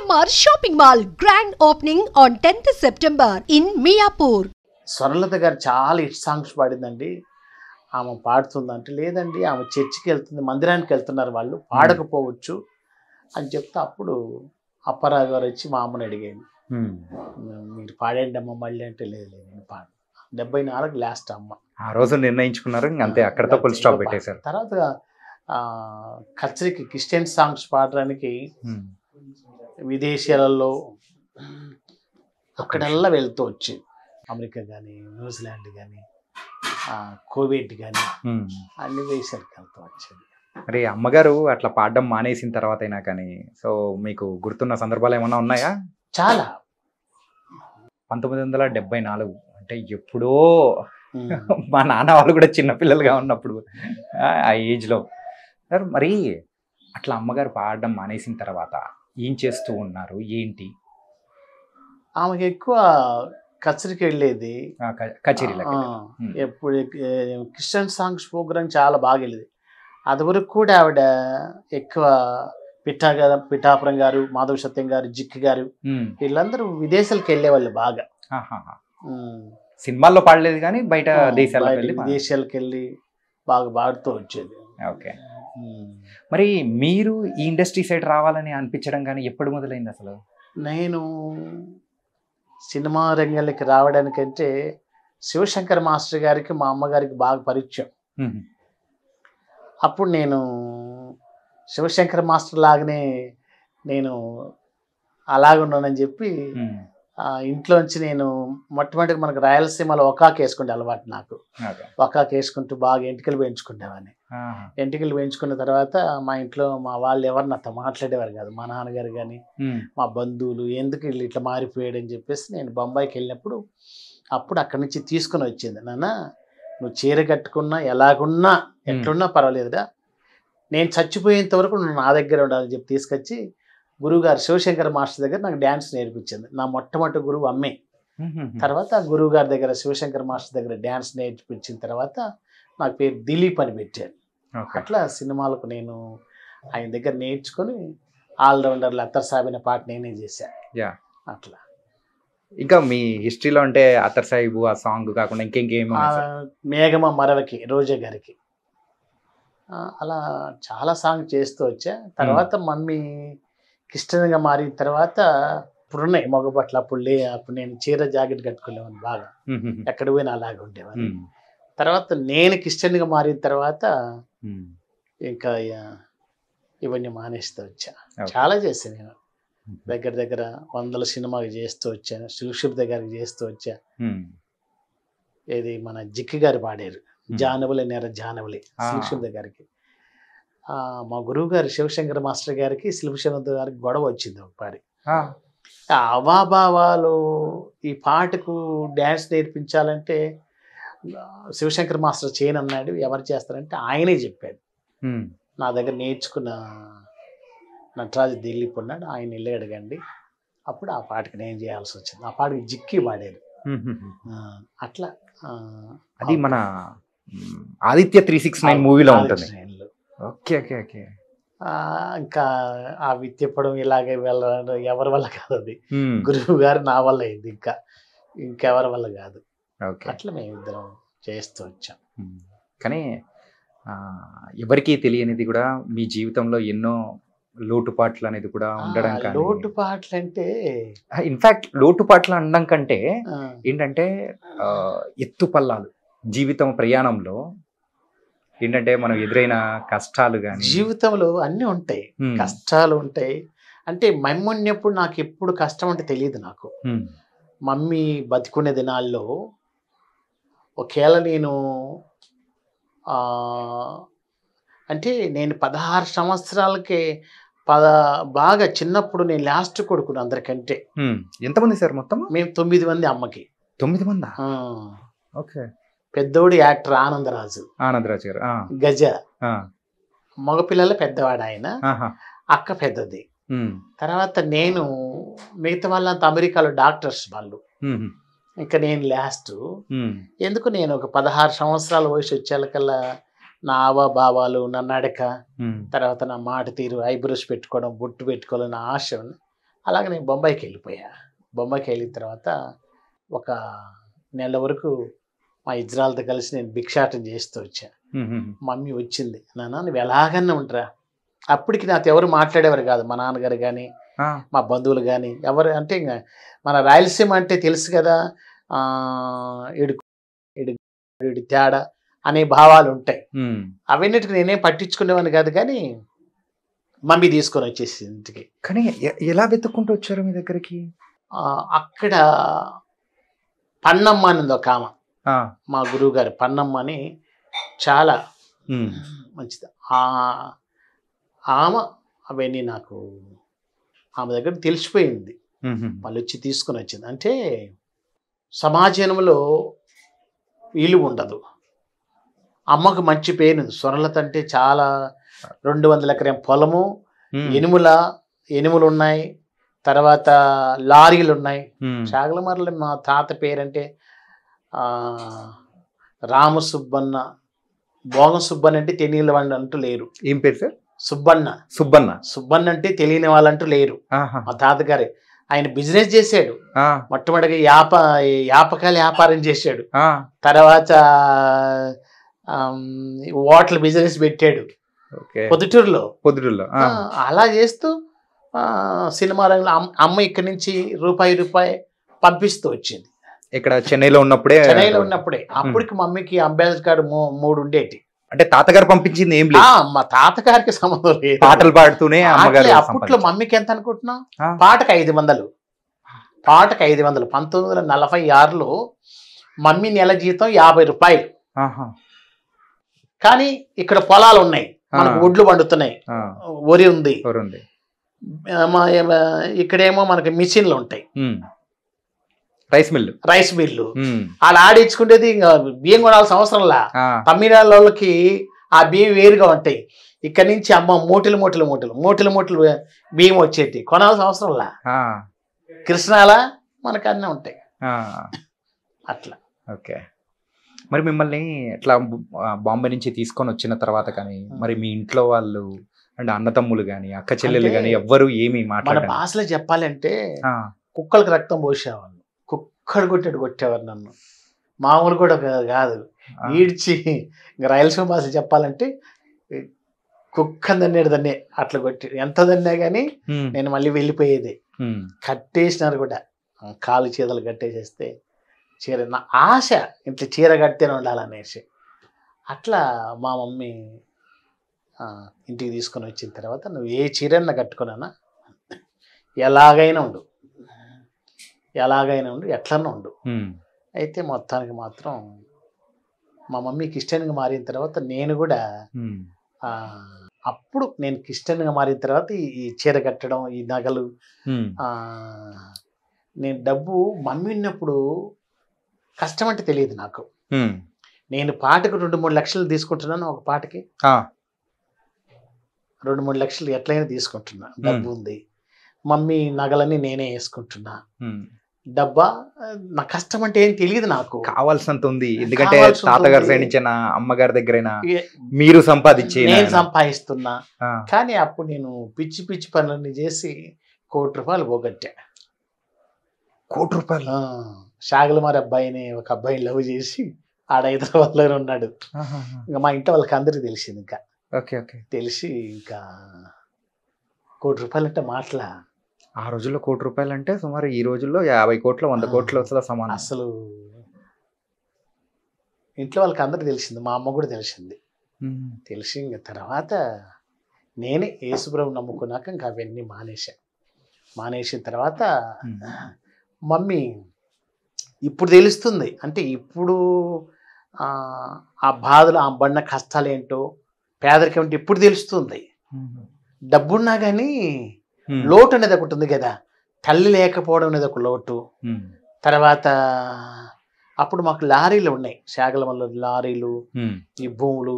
EMR Shopping Mall grand opening on 10th September in Miapur. Swarnalatha గారు చాలా hit songs పాడిందండి. ఆమె పాడుతుందంటే లేదండి ఆమె చర్చికి వెళ్తుంది, మందిరానికి వెళ్తున్నారు, వాళ్ళు పాడకపోవచ్చు అని చెప్తే అప్పుడు అప్పారావు గారు వచ్చి మా అమ్మని అడిగాను, మీరు పాడండి అమ్మ మళ్ళీ అంటే లేదు లేదు నేను పాడు. 74 లాస్ట్ అమ్మ ఆ రోజు నిర్ణయించుకున్నారు, అంతే అక్కడతో ఫుల్ స్టాప్ పెట్టేశారు. తర్వాత కచ్చరికి క్రిస్టియన్ సాంగ్స్ పాడడానికి విదేశాలలో అక్కడల్లా వెళ్తూ వచ్చేది. అమెరికా కానీ, న్యూజిలాండ్ కానీ, కోవిడ్ కానీ అన్ని దేశాలకు వెళ్తూ వచ్చేది. మరి అమ్మగారు అట్లా పాడడం మానేసిన తర్వాత అయినా కానీ సో మీకు గుర్తున్న సందర్భాలు ఏమన్నా ఉన్నాయా? చాలా. 1974 అంటే ఎప్పుడో మా నాన్న వాళ్ళు కూడా చిన్నపిల్లలుగా ఉన్నప్పుడు ఆ ఏజ్లో. సార్ మరి అట్లా అమ్మగారు పాడడం మానేసిన తర్వాత ఏం చేస్తూ ఉన్నారు ఏంటి? ఆమెకి ఎక్కువ కచేరీకి వెళ్ళేది, కచేరీలకి ఎప్పుడు క్రిస్టియన్ సాంగ్స్ ప్రోగ్రామ్ చాలా బాగా వెళ్ళేది. అది వరకు కూడా ఆవిడ ఎక్కువ పిఠాపురం గారు, మాధవ సత్యం గారు, జిక్కి గారు వీళ్ళందరూ విదేశాలకు వెళ్ళేవాళ్ళు బాగా. సినిమాల్లో పాడలేదు కానీ బయట విదేశాలకు వెళ్ళి బాగా పాడుతూ వచ్చేది. ఓకే. మరి మీరు ఈ ఇండస్ట్రీ సైడ్ రావాలని అనిపించడం కానీ ఎప్పుడు మొదలైంది అసలు? నేను సినిమా రంగంలోకి రావడానికంటే శివశంకర్ మాస్టర్ గారికి మా అమ్మగారికి బాగా పరిచయం. అప్పుడు నేను శివశంకర్ మాస్టర్ లాగానే నేను అలాగున్నానని చెప్పి ఇంట్లోంచి నేను మొట్టమొదటిగా మనకు రాయలసీమలో ఒకాకు వేసుకుంటే అలవాటు నాకు. ఒకాకు వేసుకుంటూ బాగా ఎంటికలు పెంచుకునేవాడిని. ఎంటికలు పెంచుకున్న తర్వాత మా ఇంట్లో మా వాళ్ళు ఎవరు నాతో మాట్లాడేవారు కాదు, మా నాన్నగారు కానీ మా బంధువులు, ఎందుకు వీళ్ళు ఇట్లా మారిపోయాడు అని చెప్పేసి నేను బొంబాయికి వెళ్ళినప్పుడు అప్పుడు అక్కడి నుంచి తీసుకుని వచ్చింది, నాన్న నువ్వు చీర కట్టుకున్నా ఎలాగున్నా ఎట్లున్నా పర్వాలేదురా, నేను చచ్చిపోయేంత వరకు నువ్వు నా దగ్గర ఉండాలని చెప్పి తీసుకొచ్చి గురువుగారు శివశంకర్ మాస్టర్ దగ్గర నాకు డ్యాన్స్ నేర్పించింది. నా మొట్టమొదటి గురువు అమ్మే. తర్వాత గురువు గారి దగ్గర శివశంకర్ మాస్టర్ దగ్గర డ్యాన్స్ నేర్పించిన తర్వాత నాకు పేరు దిలీప్ అని పెట్టారు. అట్లా సినిమాలకు నేను ఆయన దగ్గర నేర్చుకొని ఆల్రౌండర్లు అత్తర్ సాబ్ అనే పాట నేనే చేశాను. అట్లా ఇంకా మీ హిస్టరీలో అంటే అత్తర్ సాహిబు ఆ సాంగ్ కాకుండా ఇంకేం? మేఘమ మరవకి రోజా గారికి అలా చాలా సాంగ్ చేస్తూ వచ్చా. తర్వాత మమ్మీ క్రిస్టియన్గా మారిన తర్వాత ఇప్పుడున్నాయి మగబట్లు. అప్పుడు నేను చీర జాకెట్ కట్టుకునేవాడిని బాగా, ఎక్కడ పోయినా అలాగే ఉండేవాడిని. తర్వాత నేను క్రిస్టియన్గా మారిన తర్వాత ఇంకా ఇవన్నీ మానేస్తూ వచ్చా. చాలా చేశాను నేను, దగ్గర దగ్గర 100 సినిమాలు చేస్తూ వచ్చాను. శిల్షిప్ దగ్గరికి చేస్తూ వచ్చా. ఏది మన జిక్కి గారు పాడారు జానవులే నేర జానవులే శిల్షిప్ దగ్గరికి. మా గురువు గారు శివశంకర్ మాస్టర్ గారికి శిల్పశంకర్ గారికి గొడవ వచ్చింది ఒకసారి. అవాభావాలు ఈ పాటకు డ్యాన్స్ నేర్పించాలంటే శివశంకర్ మాస్టర్ చేయను అన్నాడు. ఎవరు చేస్తారంటే ఆయనే చెప్పాడు. నా దగ్గర నేర్చుకున్న నటరాజు దిలీప్ ఉన్నాడు, ఆయన వెళ్ళి అడగండి. అప్పుడు ఆ పాటకి నేను చేయాల్సి వచ్చింది. ఆ పాటకి జిక్కి పాడారు. అట్లా అది మన ఆదిత్య 369 మూవీలో ఉంటుంది. Okay okay okay. ఇంకా అవి తిప్పడం ఇలాగే వెళ్ళడం ఎవరి వల్ల కాదు, అది గురువు గారు నా వల్ల అయింది, ఇంకెవరి వల్ల కాదు. అట్లా మేమిద్దరం చేస్తూ వచ్చాం. కానీ ఎవరికి తెలియనిది కూడా మీ జీవితంలో ఎన్నో లోటుపాట్లు అనేది కూడా ఉండడం. లోటుపాట్లు అంటే ఇన్ఫాక్ట్ లోటుపాట్లు అనడం కంటే ఏంటంటే ఎత్తుపల్లాలు జీవితం ప్రయాణంలో ఏంటంటే మనం ఎదురైన కష్టాలు కానీ జీవితంలో అన్నీ ఉంటాయి, కష్టాలు ఉంటాయి. అంటే మమ్మీ ఉన్నప్పుడు నాకు ఎప్పుడు కష్టం అంటే తెలియదు నాకు. మమ్మీ బతికునే దినాల్లో ఒకేళ నేను అంటే నేను 16 సంవత్సరాలకే బాగా చిన్నప్పుడు నేను లాస్ట్ కొడుకును అందరికంటే. ఎంతమంది సార్ మొత్తం? మేము 9 మంది అమ్మకి. 9 మంది? ఓకే. పెద్దోడు యాక్టర్ ఆనందరాజు గారు, గజ. మగపిల్లల పెద్దవాడు ఆయన, అక్క పెద్దది. తర్వాత నేను, మిగతా వాళ్ళంతా అమెరికాలో డాక్టర్స్ వాళ్ళు. ఇంకా నేను లాస్ట్. ఎందుకు నేను ఒక 16 సంవత్సరాల వయసు వచ్చేకల్లా నా ఆవాభావాలు, నా నడక, తర్వాత నా మాట తీరు, ఐబ్రోస్ పెట్టుకోవడం, బొట్టు పెట్టుకోవాలని ఆశ అలాగే నేను బొంబాయికి వెళ్ళిపోయా. బొంబాయికి వెళ్ళిన తర్వాత ఒక నెల వరకు మా ఇజ్రాయల్తో కలిసి నేను భిక్షాటం చేస్తూ వచ్చా. మమ్మీ వచ్చింది, నాన్న నువ్వు ఎలాగన్నా ఉంటారా. అప్పటికి నాతో ఎవరు మాట్లాడేవారు కాదు, మా నాన్నగారు కానీ మా బంధువులు కానీ ఎవరు. అంటే ఇంకా మన రాయలసీమ అంటే తెలుసు కదా, ఇడు తేడా అనే భావాలు ఉంటాయి. అవన్నిటికి నేనేం పట్టించుకునేవాడిని కాదు, కానీ మమ్మీ తీసుకొని వచ్చేసి ఇంటికి. కానీ ఎలా వెతుక్కుంటూ వచ్చారు మీ దగ్గరికి? అక్కడ పన్నమ్మ అని ఒక ఆమె, మా గురువు గారు పన్నమ్మ అని, చాలా మంచిది ఆమె. అవన్నీ నాకు ఆమె దగ్గర తెలిసిపోయింది. వాళ్ళు వచ్చి తీసుకుని వచ్చింది. అంటే సమాజంలో విలువ ఉండదు. అమ్మకు మంచి పేరు ఉంది. స్వర్ణలత అంటే చాలా 200 ఎకరం పొలము, ఎనుములు ఉన్నాయి, తర్వాత లారీలు ఉన్నాయి. చాగలమర్ల మా తాత పేరంటే రామసుబ్బన్న, భోగం సుబ్బన్న అంటే తెలియని వాళ్ళు అంటూ లేరు. ఏం పేరు సార్? సుబ్బన్న. సుబ్బన్న అంటే తెలియని వాళ్ళంటూ లేరు. మా తాతగారే. ఆయన బిజినెస్ చేశాడు. మొట్టమొదటిగా యాపకాయల వ్యాపారం చేశాడు. తర్వాత హోటల్ బిజినెస్ పెట్టాడు పొద్దుటూరులో. అలా చేస్తూ సినిమా రంగంలో అమ్మ ఇక్కడి నుంచి రూపాయి పంపిస్తూ వచ్చింది. ఇక్కడ చెన్నైలో ఉన్నప్పుడే. అప్పటికి మమ్మీకి అంబేద్కర్ 3 ఉండేటి. అంటే తాతగారు పంపించింది ఏం లేదు, మా తాతగారికి సంబంధం లేదు. పాటలు పాడుతూనే అమ్మగారు. అప్పట్లో మమ్మీకి ఎంత అనుకుంటున్నాం? పాటకు 500. 1946లో మమ్మీ నెల జీతం 50 రూపాయలు. కానీ ఇక్కడ పొలాలు ఉన్నాయి, మనకు ఒడ్లు పండుతున్నాయి, వరి ఉంది. ఇక్కడేమో మనకి మిషన్లు ఉంటాయి, రైస్ మిల్లు. వాళ్ళు ఆడించుకుంటేది ఇంకా బియ్యం కొనాల్సిన అవసరంలా. తమిళనాడు వాళ్ళకి ఆ బియ్యం వేరుగా ఉంటాయి. ఇక్కడ నుంచి అమ్మ మూటలు బియ్యం వచ్చేటి, కొనాల్సిన అవసరంలా. కృష్ణాలా మనకు అన్నీ ఉంటాయి అట్లా. ఓకే. మరి మిమ్మల్ని ఎట్లా బాంబే నుంచి తీసుకొని వచ్చిన తర్వాత కానీ మరి మీ ఇంట్లో వాళ్ళు అంటే అన్నతమ్ములు కానీ అక్క చెల్లెలు కానీ ఎవ్వరు ఏమి మాట్లాడారు? మన భాషలో చెప్పాలంటే కుక్కలకు రక్తం పోసేవాళ్ళు, కుక్కడు కొట్టేవారు నన్ను. మామూలు కూడా కాదు, ఈడ్చి. ఇంకా రాయలసీమ భాష చెప్పాలంటే కుక్క దన్నేడు దన్నే అట్లా కొట్టి, ఎంత దన్నా కానీ నేను మళ్ళీ వెళ్ళిపోయేది. కట్టేసినారు కూడా, కాలు చీరలు కట్టేసేస్తే చీర. నా ఆశ ఇంట్లో చీర కట్టేనే ఉండాలనేసి. అట్లా మా మమ్మీ ఇంటికి తీసుకొని వచ్చిన తర్వాత, నువ్వు ఏ చీరన్నా కట్టుకున్నానా, ఎలాగైనా ఉండు, ఎట్లన్నా ఉండు. అయితే మొత్తానికి మాత్రం మా మమ్మీ క్రిస్టియన్గా మారిన తర్వాత నేను కూడా అప్పుడు నేను క్రిస్టియన్గా మారిన తర్వాత ఈ చీర కట్టడం, ఈ నగలు, నేను డబ్బు మమ్మీ ఉన్నప్పుడు కష్టం అంటే తెలియదు నాకు. నేను పాటకు 2-3 లక్షలు తీసుకుంటున్నాను. ఒక పాటకి 2-3 లక్షలు ఎట్లయినా తీసుకుంటున్నా. డబ్బు ఉంది. మమ్మీ నగలన్నీ నేనే వేసుకుంటున్నా. డబ్బా నా కష్టం అంటే ఏం తెలియదు నాకు. కావాల్సినంత ఉంది, ఎందుకంటే తాతగారి సైడ్ నుంచి అమ్మగారి దగ్గర మీరు సంపాదించి నేను సంపాదిస్తున్నా. కానీ అప్పుడు నేను పిచ్చి పనులన్నీ చేసి ₹1,00,00,000 పోగొట్టా. ₹1,00,00,000? షాగలమారి అబ్బాయిని, ఒక అబ్బాయిని లవ్ చేసి ఆడ హైదరాబాద్లోనే ఉన్నాడు. ఇంకా మా ఇంట్లో వాళ్ళకి అందరికీ తెలిసింది. ఇంకా తెలిసి ఇంకా ₹1,00,00,000 అంటే మాటలా. ఆ రోజుల్లో ₹1,00,00,000 అంటే సుమారు ఈ రోజుల్లో 50 కోట్లు 100 కోట్లు సమానం. అసలు ఇంట్లో వాళ్ళకి అందరికీ తెలిసింది, మా అమ్మ కూడా తెలిసింది. తెలిసి ఇంకా తర్వాత నేనే యేసుప్రభు నమ్ముకున్నాక ఇంకా అవన్నీ మానేసిన తర్వాత మమ్మీ ఇప్పుడు తెలుస్తుంది. అంటే ఇప్పుడు ఆ బాధలు, ఆ పడిన కష్టాలు ఏంటో, పేదరికం అంటే ఇప్పుడు తెలుస్తుంది. డబ్బున్నా కానీ లోటు అనేది ఒకటి ఉంది కదా, తల్లి లేకపోవడం అనేది ఒక లోటు. తర్వాత అప్పుడు మాకు లారీలు ఉన్నాయి, శాగలమల్ల లారీలు, ఈ భూములు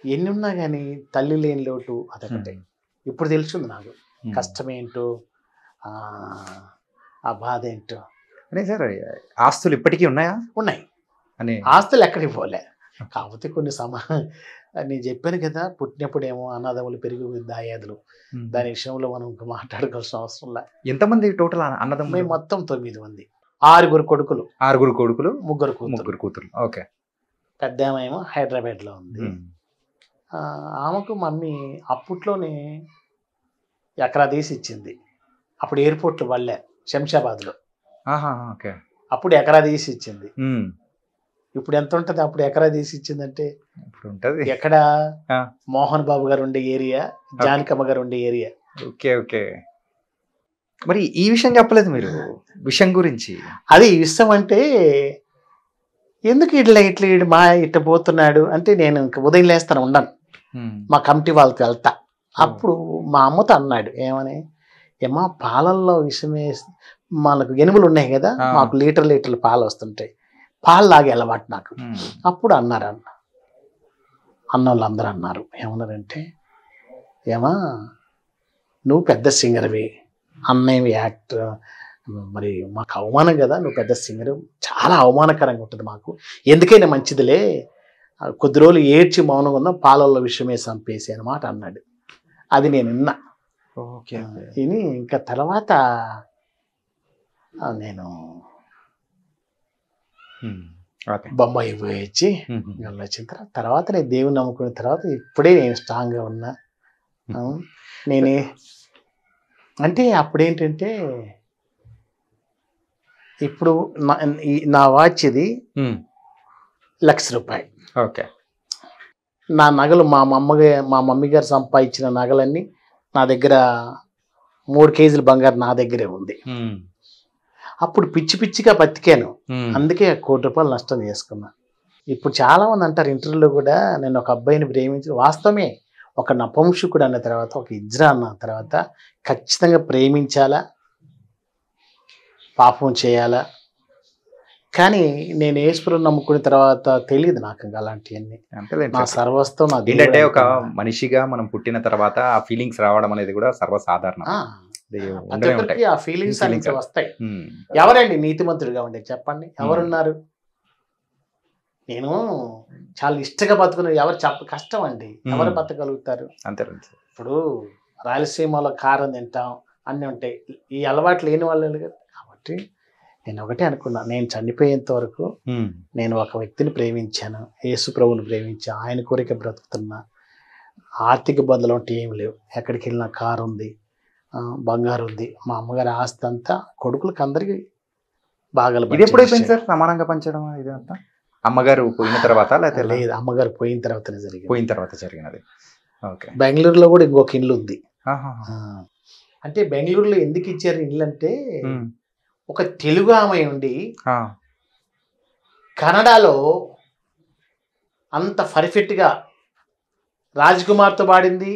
ఎన్ని ఉన్నా కానీ తల్లి లేని లోటు అదొకటి. ఇప్పుడు తెలుస్తుంది నాకు కష్టమేంటో, ఆ బాధ ఏంటో. అనే సార్ ఆస్తులు ఇప్పటికీ ఉన్నాయా? ఉన్నాయి. ఆస్తులు ఎక్కడికి పోలే. కాకపోతే కొన్ని నేను చెప్పాను కదా, పుట్టినప్పుడేమో అన్నదమ్ములు పెరిగి దాయాదులు, దాని విషయంలో మనం ఇంకా మాట్లాడుకోవాల్సిన అవసరం లేదు. ఎంతమంది టోటల్ అన్నదమ్ములు? మేము మొత్తం 9 మంది, 6 కొడుకులు, 6 కొడుకులు, 3 కూతురు. ఓకే. పెద్ద ఏమో హైదరాబాద్లో ఉంది. ఆమెకు మమ్మీ అప్పట్లోనే ఎకరా తీసి ఇచ్చింది. అప్పుడు ఎయిర్పోర్ట్లో వాళ్ళే శంషాబాద్లో. ఓకే. అప్పుడు ఎకరా తీసి ఇచ్చింది. ఇప్పుడు ఎంత ఉంటుంది? అప్పుడు ఎకరా తీసి ఇచ్చిందంటే ఇప్పుడు ఉంటుంది ఎక్కడ మోహన్ బాబు గారు ఉండే ఏరియా, జానకమ్మ గారు ఉండే ఏరియా. Okay okay. మరి ఈ విషయం చెప్పలేదు మీరు, విషయం గురించి. అది ఈ విషయం అంటే ఎందుకు ఇట్లా పోతున్నాడు అంటే, నేను ఇంక ఉదయం లేస్తాను ఉండను, మా కమిటీ వాళ్ళకి వెళ్తా. అప్పుడు మా అమ్మతో అన్నాడు, ఏమని, ఏమా పాలల్లో విషం వేసి, మనకు ఎనుములు ఉన్నాయి కదా, మాకు లీటర్లు పాలు వస్తుంటాయి, పాలు లాగే అలవాటు నాకు. అప్పుడు అన్నారు అన్న వాళ్ళందరూ అన్నారు, ఏమన్నారంటే, ఏమా నువ్వు పెద్ద సింగర్వి, అన్నయ్య యాక్టర్, మరి మాకు అవమానం కదా, నువ్వు పెద్ద సింగర్, చాలా అవమానకరంగా ఉంటుంది మాకు, ఎందుకైనా మంచిదిలే, కొద్ది రోజులు ఏడ్చి మౌనంగా ఉన్నా, పాలల్లో విషయం వేసి చంపేసి అన్నమాట అన్నాడు. అది నేను విన్నా. విని ఇంకా తర్వాత నేను బొంబాయి పోయి వచ్చి వచ్చిన తర్వాత నేను దేవుని నమ్ముకున్న తర్వాత ఇప్పుడే నేను స్ట్రాంగ్గా ఉన్నా. నేనే అంటే అప్పుడేంటంటే, ఇప్పుడు నా వాచ్ ఇది ₹1,00,000. ఓకే. నా నగలు మా మమ్మీ గారు సంపాదించిన నగలన్నీ నా దగ్గర 3 కేజీల బంగారు నా దగ్గరే ఉంది. అప్పుడు పిచ్చిగా బతికాను, అందుకే ₹1,00,00,000 నష్టం చేసుకున్నా. ఇప్పుడు చాలా మంది అంటారు ఇంటర్వ్యూలో కూడా, నేను ఒక అబ్బాయిని ప్రేమించి, వాస్తవమే, ఒక నపుంసకుడు అన్న తర్వాత, ఒక ఇజ్రా అన్న తర్వాత ఖచ్చితంగా ప్రేమించాలా, పాపం చేయాలా. కానీ నేను యేసుప్రభువుని నమ్ముకున్న తర్వాత తెలియదు నాకు అలాంటివన్నీ. నా సర్వస్వం నా ఏంటంటే, ఒక మనిషిగా మనం పుట్టిన తర్వాత ఆ ఫీలింగ్స్ రావడం అనేది కూడా సర్వసాధారణం. ప్రతి ఒక్కరికి ఆ ఫీలింగ్స్ అనేది వస్తాయి. ఎవరండి నీతిమంతుడిగా ఉండే చెప్పండి, ఎవరున్నారు? నేను చాలా ఇష్టంగా బతుకున్న ఎవరు కష్టం అండి, ఎవరు బతకగలుగుతారు? అంతే. ఇప్పుడు రాయలసీమలో కారం తింటాం, అన్నీ ఉంటాయి, ఈ అలవాట్లు లేని వాళ్ళు కాబట్టి నేను ఒకటే అనుకున్నా, నేను చనిపోయేంత వరకు నేను ఒక వ్యక్తిని ప్రేమించాను, యేసు ప్రభువుని ప్రేమించాను, ఆయన కోరిక బ్రతుకుతున్నా. ఆర్థిక ఇబ్బందులు అంటే ఏం లేవు, ఎక్కడికి వెళ్ళినా కారు ఉంది, బంగారు ఉంది, మా అమ్మగారి ఆస్తి అంతా కొడుకులకి అందరికి బాగా. ఇది ఎప్పుడైపోయింది సార్ సమానంగా పంచడం? ఇదంతా అమ్మగారు పోయిన తర్వాత? లేదు, అమ్మగారు పోయిన తర్వాతనే జరిగింది. పోయిన తర్వాత జరిగినది. ఓకే. బెంగళూరులో కూడా ఇంకొక ఇల్లు ఉంది. అంటే బెంగళూరులో ఎందుకు ఇచ్చారు ఇల్లు అంటే, ఒక తెలుగు ఆమె ఉండి కన్నడలో అంత పర్ఫెక్ట్గా రాజ్ కుమార్తో పాడింది,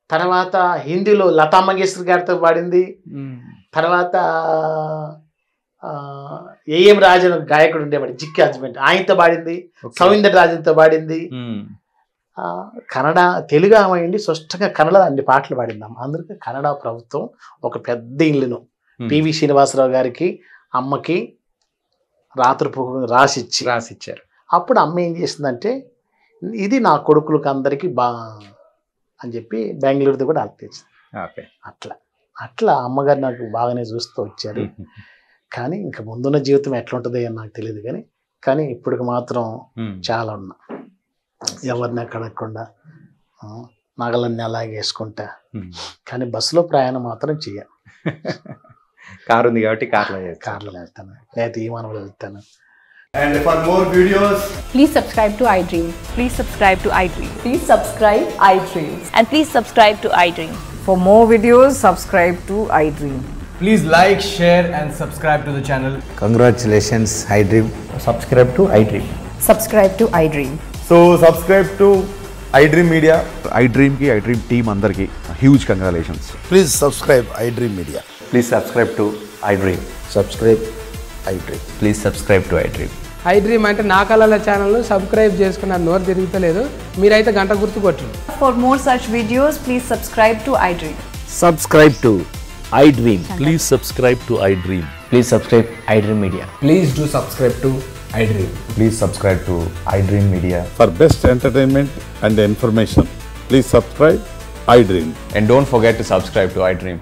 తర్వాత హిందీలో లతా మంగేష్కర్ గారితో పాడింది, తర్వాత ఏఎం రాజన్ గాయకుడు ఉండేవాడు, జిక్కి హస్బెండ్, ఆయనతో పాడింది, సౌందర్య రాజన్తో పాడింది. కన్నడ తెలుగు ఆమె ఉండి స్పష్టంగా కన్నడ అన్ని పాటలు పాడిందాం. అందుకే కన్నడ ప్రభుత్వం ఒక పెద్ద ఇల్లును పివి శ్రీనివాసరావు గారికి, అమ్మకి రాత్రిపూట రాసిచ్చారు. అప్పుడు అమ్మ ఏం చేసిందంటే, ఇది నా కొడుకులకు అందరికీ అని చెప్పి బెంగళూరుది కూడా అర్పించింది. అట్లా అమ్మగారు నాకు బాగానే చూస్తూ వచ్చారు. కానీ ఇంకా ముందున్న జీవితం ఎట్లా ఉంటుంది అని నాకు తెలియదు, కానీ ఇప్పటికి మాత్రం చాలా ఉన్నా, ఎవరిని అక్కడకుండా నగలన్నీ అలాగే వేసుకుంటా. కానీ బస్సులో ప్రయాణం మాత్రం చెయ్యాలి. కారు ఉంది కాబట్టి కార్లో వెళ్తాను, లేకపోతే విమానంలో వెళ్తాను. And for more videos, please subscribe to iDream. Please subscribe to iDream. Please subscribe iDream. And please subscribe to iDream. For more videos, subscribe to iDream. please like, share and subscribe to the channel. Congratulations, iDream. Subscribe to iDream. Subscribe to iDream. So subscribe to iDream Media. iDream ki iDream team andarki huge congratulations. Please subscribe iDream Media. Please subscribe to iDream. Subscribe iDream. Please subscribe to iDream. iDream అంటే నా కళల ఛానల్ను subscribe చేసుకున్న నోరు తిరుగుతలేదు, మీరైతే గంట గుర్తు కొట్టండి. For more such videos, please subscribe to iDream. Subscribe to iDream. Please subscribe to iDream. Please subscribe iDream Media. Please do subscribe to iDream. Please subscribe to iDream Media. For best entertainment and information, please subscribe iDream. And don't forget to subscribe to iDream.